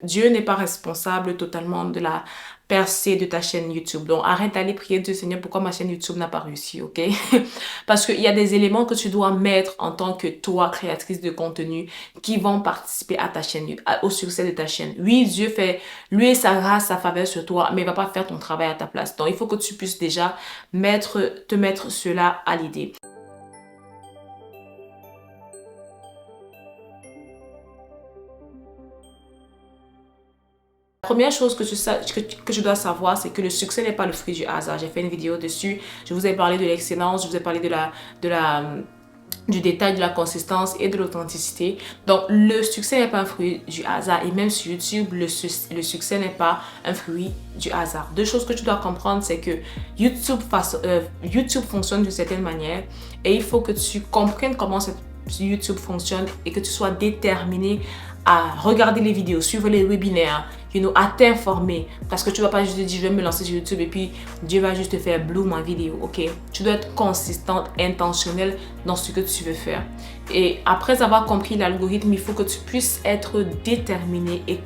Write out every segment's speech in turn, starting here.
Dieu n'est pas responsable totalement de la percée de ta chaîne YouTube. Donc, arrête d'aller prier Dieu, Seigneur, pourquoi ma chaîne YouTube n'a pas réussi, ok? Parce qu'il y a des éléments que tu dois mettre en tant que toi, créatrice de contenu, qui vont participer à ta chaîne, au succès de ta chaîne. Oui, Dieu fait, lui et sa grâce, sa faveur sur toi, mais il va pas faire ton travail à ta place. Donc, il faut que tu puisses déjà te mettre cela à l'idée. La première chose que je dois savoir, c'est que le succès n'est pas le fruit du hasard. J'ai fait une vidéo dessus. Je vous ai parlé de l'excellence, je vous ai parlé du détail, de la consistance et de l'authenticité. Donc, le succès n'est pas un fruit du hasard. Et même sur YouTube, le succès n'est pas un fruit du hasard. Deux choses que tu dois comprendre, c'est que YouTube fonctionne d'une certaine manière et il faut que tu comprennes comment YouTube fonctionne et que tu sois déterminé à regarder les vidéos, suivre les webinaires, à t'informer. Parce que tu ne vas pas juste te dire, je vais me lancer sur YouTube et puis Dieu va juste te faire bloom en vidéo, ok? Tu dois être consistante, intentionnelle dans ce que tu veux faire. Et après avoir compris l'algorithme, il faut que tu puisses être déterminé et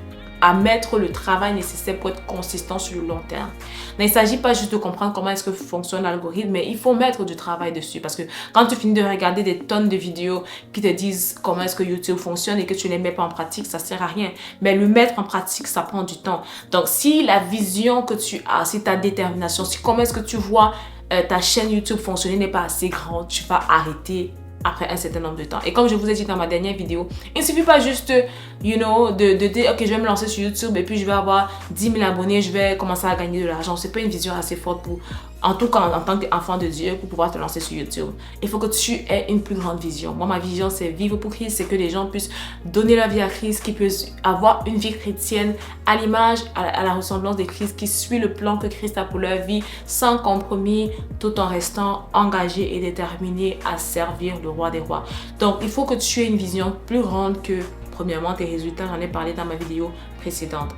à mettre le travail nécessaire pour être consistant sur le long terme. Mais il ne s'agit pas juste de comprendre comment est-ce que fonctionne l'algorithme, mais il faut mettre du travail dessus. Parce que quand tu finis de regarder des tonnes de vidéos qui te disent comment est-ce que YouTube fonctionne et que tu ne les mets pas en pratique, ça ne sert à rien. Mais le mettre en pratique, ça prend du temps. Donc, si la vision que tu as, si ta détermination, si comment est-ce que tu vois ta chaîne YouTube fonctionner n'est pas assez grande, tu vas arrêter après un certain nombre de temps. Et comme je vous ai dit dans ma dernière vidéo, il ne suffit pas juste, de dire, ok, je vais me lancer sur YouTube et puis je vais avoir 10 000 abonnés, je vais commencer à gagner de l'argent. C'est pas une vision assez forte pour, en tout cas en tant qu'enfant de Dieu, pour pouvoir te lancer sur YouTube. Il faut que tu aies une plus grande vision. Moi, ma vision, c'est vivre pour Christ, c'est que les gens puissent donner leur vie à Christ, qu'ils puissent avoir une vie chrétienne à l'image, à la ressemblance de Christ, qui suit le plan que Christ a pour leur vie, sans compromis, tout en restant engagé et déterminé à servir le roi des rois. Donc, il faut que tu aies une vision plus grande que, premièrement, tes résultats. J'en ai parlé dans ma vidéo précédente.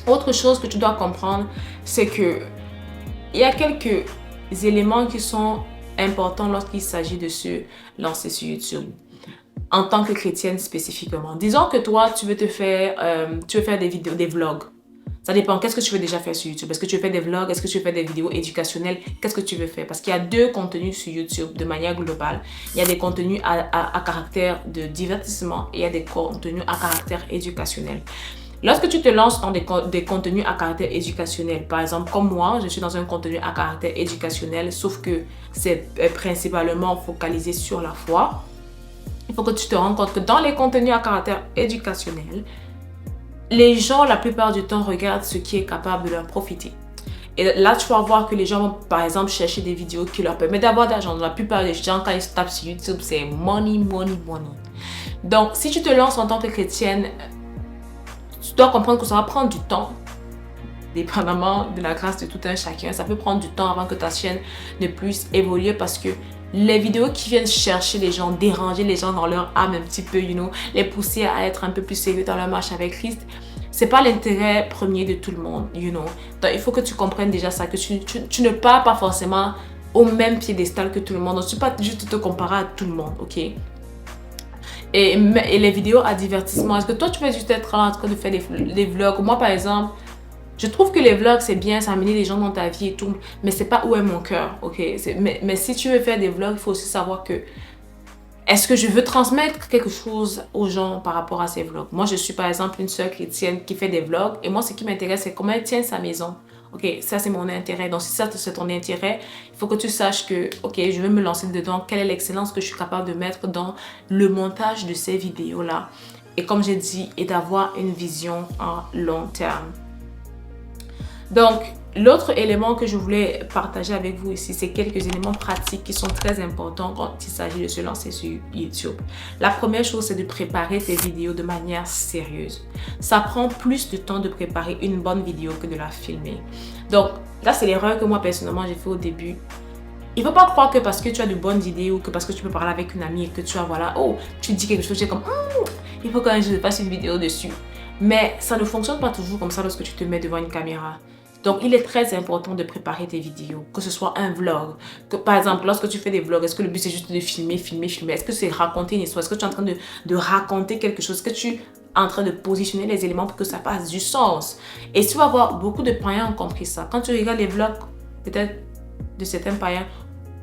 Autre chose que tu dois comprendre, c'est que il y a quelques éléments qui sont importants lorsqu'il s'agit de se lancer sur YouTube. En tant que chrétienne spécifiquement. Disons que toi, tu veux faire des vidéos, des vlogs. Ça dépend. Qu'est-ce que tu veux déjà faire sur YouTube? Est-ce que tu veux faire des vlogs? Est-ce que tu veux faire des vidéos éducationnelles? Qu'est-ce que tu veux faire? Parce qu'il y a deux contenus sur YouTube de manière globale. Il y a des contenus à caractère de divertissement et il y a des contenus à caractère éducationnel. Lorsque tu te lances dans des contenus à caractère éducationnel, par exemple, comme moi, je suis dans un contenu à caractère éducationnel, sauf que c'est principalement focalisé sur la foi. Il faut que tu te rendes compte que dans les contenus à caractère éducationnel, les gens, la plupart du temps, regardent ce qui est capable de leur profiter. Et là, tu vas voir que les gens vont, par exemple, chercher des vidéos qui leur permettent d'avoir de l'argent. La plupart des gens, quand ils se tapent sur YouTube, c'est money, money, money. Donc, si tu te lances en tant que chrétienne, tu dois comprendre que ça va prendre du temps. Dépendamment de la grâce de tout un chacun, ça peut prendre du temps avant que ta chaîne ne puisse évoluer parce que les vidéos qui viennent chercher les gens, déranger les gens dans leur âme un petit peu, les pousser à être un peu plus sérieux dans leur marche avec Christ, c'est pas l'intérêt premier de tout le monde, Donc, il faut que tu comprennes déjà ça, que tu ne pars pas forcément au même piédestal que tout le monde. Donc, tu ne peux pas juste te comparer à tout le monde, ok? Et les vidéos à divertissement, est-ce que toi, tu veux juste être en train de faire des vlogs? Moi, par exemple, je trouve que les vlogs, c'est bien, ça amène les gens dans ta vie et tout, mais c'est pas où est mon cœur, ok? Mais si tu veux faire des vlogs, il faut aussi savoir que est-ce que je veux transmettre quelque chose aux gens par rapport à ces vlogs? Moi, je suis par exemple une sœur chrétienne qui fait des vlogs et moi, ce qui m'intéresse, c'est comment elle tient sa maison. Ok, ça c'est mon intérêt. Donc, si ça c'est ton intérêt, il faut que tu saches que, ok, je vais me lancer dedans. Quelle est l'excellence que je suis capable de mettre dans le montage de ces vidéos-là? Et comme j'ai dit, et d'avoir une vision à long terme. Donc, l'autre élément que je voulais partager avec vous ici, c'est quelques éléments pratiques qui sont très importants quand il s'agit de se lancer sur YouTube. La première chose, c'est de préparer tes vidéos de manière sérieuse. Ça prend plus de temps de préparer une bonne vidéo que de la filmer. Donc, là, c'est l'erreur que moi, personnellement, j'ai fait au début. Il ne faut pas croire que parce que tu as de bonnes idées ou que parce que tu peux parler avec une amie et que tu as, voilà, oh, tu dis quelque chose, tu es comme, il faut quand même que je fasse une vidéo dessus. Mais ça ne fonctionne pas toujours comme ça lorsque tu te mets devant une caméra. Donc, il est très important de préparer tes vidéos, que ce soit un vlog. Que, par exemple, lorsque tu fais des vlogs, est-ce que le but c'est juste de filmer? Est-ce que c'est raconter une histoire? Est-ce que tu es en train de raconter quelque chose? Est-ce que tu en train de positionner les éléments pour que ça fasse du sens. Et tu vas voir, beaucoup de païens ont compris ça. Quand tu regardes les vlogs, peut-être de certains païens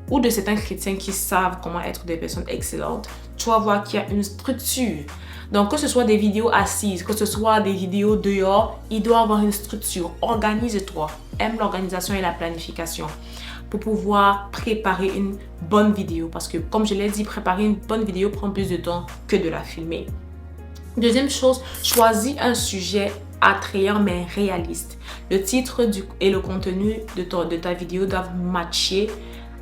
ou de certains chrétiens qui savent comment être des personnes excellentes, tu vas voir qu'il y a une structure. Donc, que ce soit des vidéos assises, que ce soit des vidéos dehors, il doit y avoir une structure. Organise-toi. Aime l'organisation et la planification pour pouvoir préparer une bonne vidéo. Parce que, comme je l'ai dit, préparer une bonne vidéo prend plus de temps que de la filmer. Deuxième chose, choisis un sujet attrayant mais réaliste. Le titre et le contenu de ta vidéo doivent matcher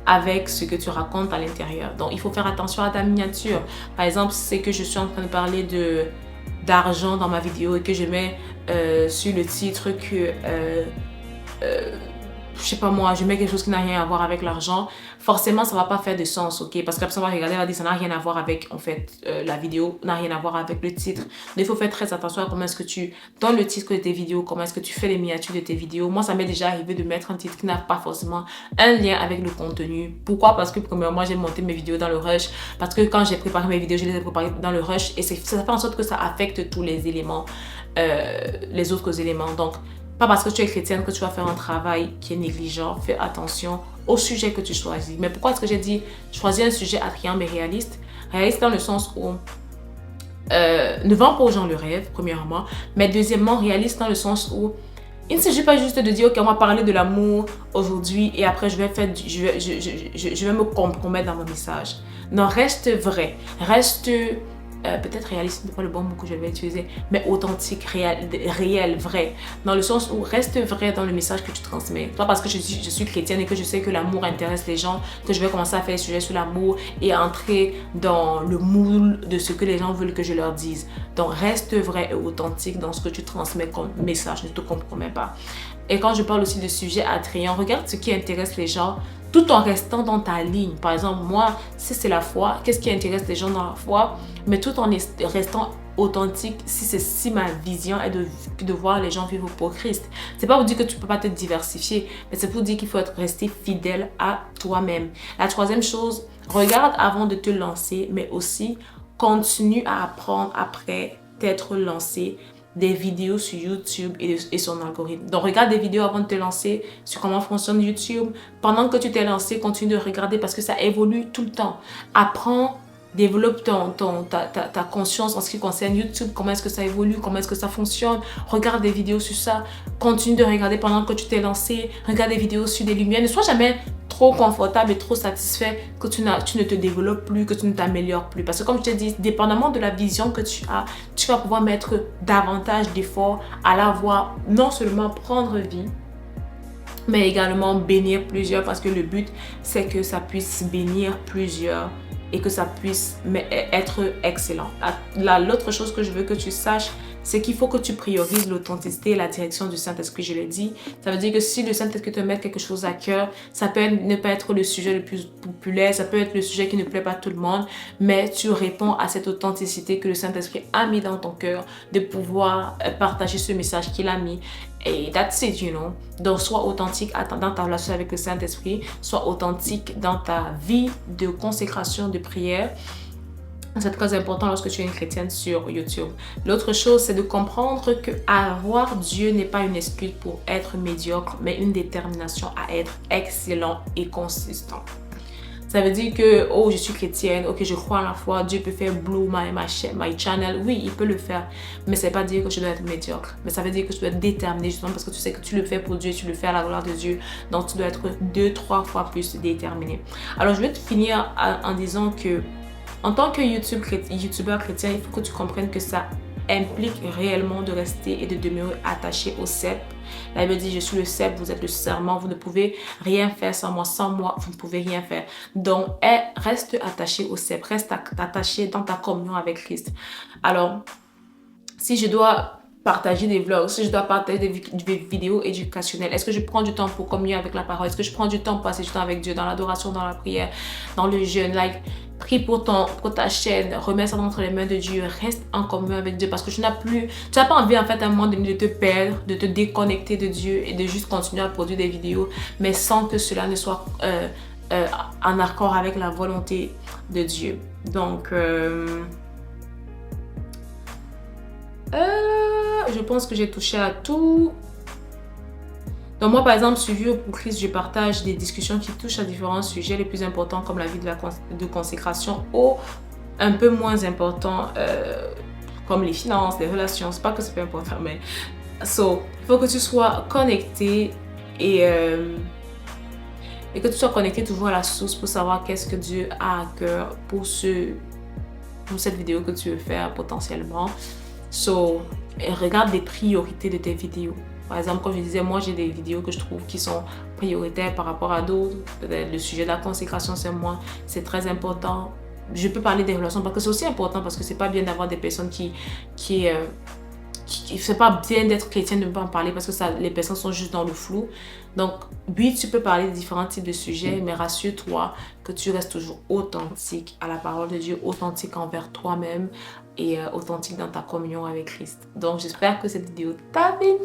avec ce que tu racontes à l'intérieur. Donc, il faut faire attention à ta miniature. Par exemple, c'est que je suis en train de parler d'argent dans ma vidéo et que je mets sur le titre que je sais pas moi, je mets quelque chose qui n'a rien à voir avec l'argent, forcément ça va pas faire de sens, ok? Parce que la personne va regarder, elle va dire ça n'a rien à voir avec, en fait, la vidéo n'a rien à voir avec le titre. Donc il faut faire très attention à comment est-ce que tu, dans le titre de tes vidéos, comment est-ce que tu fais les miniatures de tes vidéos. Moi, ça m'est déjà arrivé de mettre un titre qui n'a pas forcément un lien avec le contenu. Pourquoi? Parce que premièrement, j'ai monté mes vidéos dans le rush, parce que quand j'ai préparé mes vidéos, je les ai préparées dans le rush et ça fait en sorte que ça affecte tous les éléments, les autres éléments. Donc, pas parce que tu es chrétienne que tu vas faire un travail qui est négligent. Fais attention au sujet que tu choisis. Mais pourquoi est-ce que j'ai dit choisis un sujet attrayant mais réaliste? Réaliste dans le sens où ne vends pas aux gens le rêve, premièrement. Mais deuxièmement, réaliste dans le sens où il ne s'agit pas juste de dire, ok, on va parler de l'amour aujourd'hui et après je vais me compromettre dans mon message. Non, reste vrai. Reste... peut-être réaliste, ce n'est pas le bon mot que je vais utiliser, mais authentique, réel, vrai. Dans le sens où reste vrai dans le message que tu transmets. Pas parce que je suis chrétienne et que je sais que l'amour intéresse les gens, que je vais commencer à faire des sujets sur l'amour et entrer dans le moule de ce que les gens veulent que je leur dise. Donc reste vrai et authentique dans ce que tu transmets comme message, ne te compromets pas. Et quand je parle aussi de sujets attrayants, regarde ce qui intéresse les gens tout en restant dans ta ligne. Par exemple, moi, si c'est la foi, qu'est-ce qui intéresse les gens dans la foi? Mais tout en restant authentique, si ma vision est de voir les gens vivre pour Christ. C'est pas pour dire que tu peux pas te diversifier, mais c'est pour dire qu'il faut rester fidèle à toi-même. La troisième chose, regarde avant de te lancer, mais aussi continue à apprendre après t'être lancé des vidéos sur YouTube et son algorithme. Donc, regarde des vidéos avant de te lancer sur comment fonctionne YouTube. Pendant que tu t'es lancé, continue de regarder parce que ça évolue tout le temps. Apprends, développe ta conscience en ce qui concerne YouTube. Comment est-ce que ça évolue? Comment est-ce que ça fonctionne? Regarde des vidéos sur ça. Continue de regarder pendant que tu t'es lancé. Regarde des vidéos sur des lumières. Ne sois jamais trop confortable et trop satisfait que tu ne te développes plus, que tu ne t'améliores plus. Parce que comme je t'ai dit, dépendamment de la vision que tu as, tu vas pouvoir mettre davantage d'efforts à la voir non seulement prendre vie, mais également bénir plusieurs parce que le but, c'est que ça puisse bénir plusieurs et que ça puisse être excellent. L'autre chose que je veux que tu saches, c'est qu'il faut que tu priorises l'authenticité et la direction du Saint-Esprit, je l'ai dit. Ça veut dire que si le Saint-Esprit te met quelque chose à cœur, ça peut ne pas être le sujet le plus populaire, ça peut être le sujet qui ne plaît pas à tout le monde, mais tu réponds à cette authenticité que le Saint-Esprit a mis dans ton cœur de pouvoir partager ce message qu'il a mis. Et that's it, you know. Donc, sois authentique dans ta relation avec le Saint-Esprit, sois authentique dans ta vie de consécration, de prière. C'est très important lorsque tu es une chrétienne sur YouTube. L'autre chose, c'est de comprendre que avoir Dieu n'est pas une excuse pour être médiocre, mais une détermination à être excellent et consistant. Ça veut dire que, oh, je suis chrétienne, ok, je crois en la foi, Dieu peut faire blue my channel. Oui, il peut le faire, mais ça ne veut pas dire que je dois être médiocre. Mais ça veut dire que tu dois être déterminé justement parce que tu sais que tu le fais pour Dieu, tu le fais à la gloire de Dieu. Donc, tu dois être 2-3 fois plus déterminé. Alors, je vais te finir en disant que en tant que youtubeur chrétien, il faut que tu comprennes que ça implique réellement de rester et de demeurer attaché au cep. La Bible dit, je suis le cep, vous êtes le serment, vous ne pouvez rien faire sans moi, vous ne pouvez rien faire. Donc, reste attaché au cep, reste attaché dans ta communion avec Christ. Alors, si je dois partager des vlogs, si je dois partager des vidéos éducationnelles, est-ce que je prends du temps pour communier avec la parole? Est-ce que je prends du temps pour passer du temps avec Dieu dans l'adoration, dans la prière, dans le jeûne? Prie pour ta chaîne, remets ça entre les mains de Dieu, reste en communion avec Dieu parce que tu n'as pas envie en fait à un moment donné de te perdre, de te déconnecter de Dieu et de juste continuer à produire des vidéos, mais sans que cela ne soit en accord avec la volonté de Dieu. Donc, Je pense que j'ai touché à tout. Donc moi, par exemple, suivi pour Christ, je partage des discussions qui touchent à différents sujets les plus importants comme la vie de consécration ou un peu moins importants comme les finances, les relations. C'est pas que c'est pas important, mais il faut que tu sois connecté et que tu sois connecté toujours à la source pour savoir qu'est-ce que Dieu a à cœur pour cette vidéo que tu veux faire potentiellement. Regarde les priorités de tes vidéos. Par exemple, comme je disais, moi j'ai des vidéos que je trouve qui sont prioritaires par rapport à d'autres. Peut-être le sujet de la consécration, c'est très important. Je peux parler des relations parce que c'est aussi important, parce que c'est pas bien d'avoir des personnes c'est pas bien d'être chrétien, de ne pas en parler parce que les personnes sont juste dans le flou. Donc, oui, tu peux parler de différents types de sujets, mais rassure-toi que tu restes toujours authentique à la parole de Dieu, authentique envers toi-même et authentique dans ta communion avec Christ. Donc, j'espère que cette vidéo t'a béni,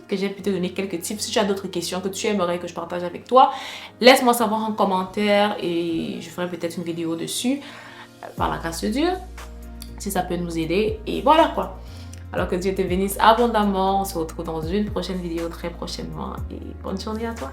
que j'ai pu te donner quelques tips. Si tu as d'autres questions que tu aimerais que je partage avec toi, laisse-moi savoir en commentaire et je ferai peut-être une vidéo dessus par la grâce de Dieu, si ça peut nous aider. Et voilà quoi. Alors que Dieu te bénisse abondamment. On se retrouve dans une prochaine vidéo très prochainement et bonne journée à toi.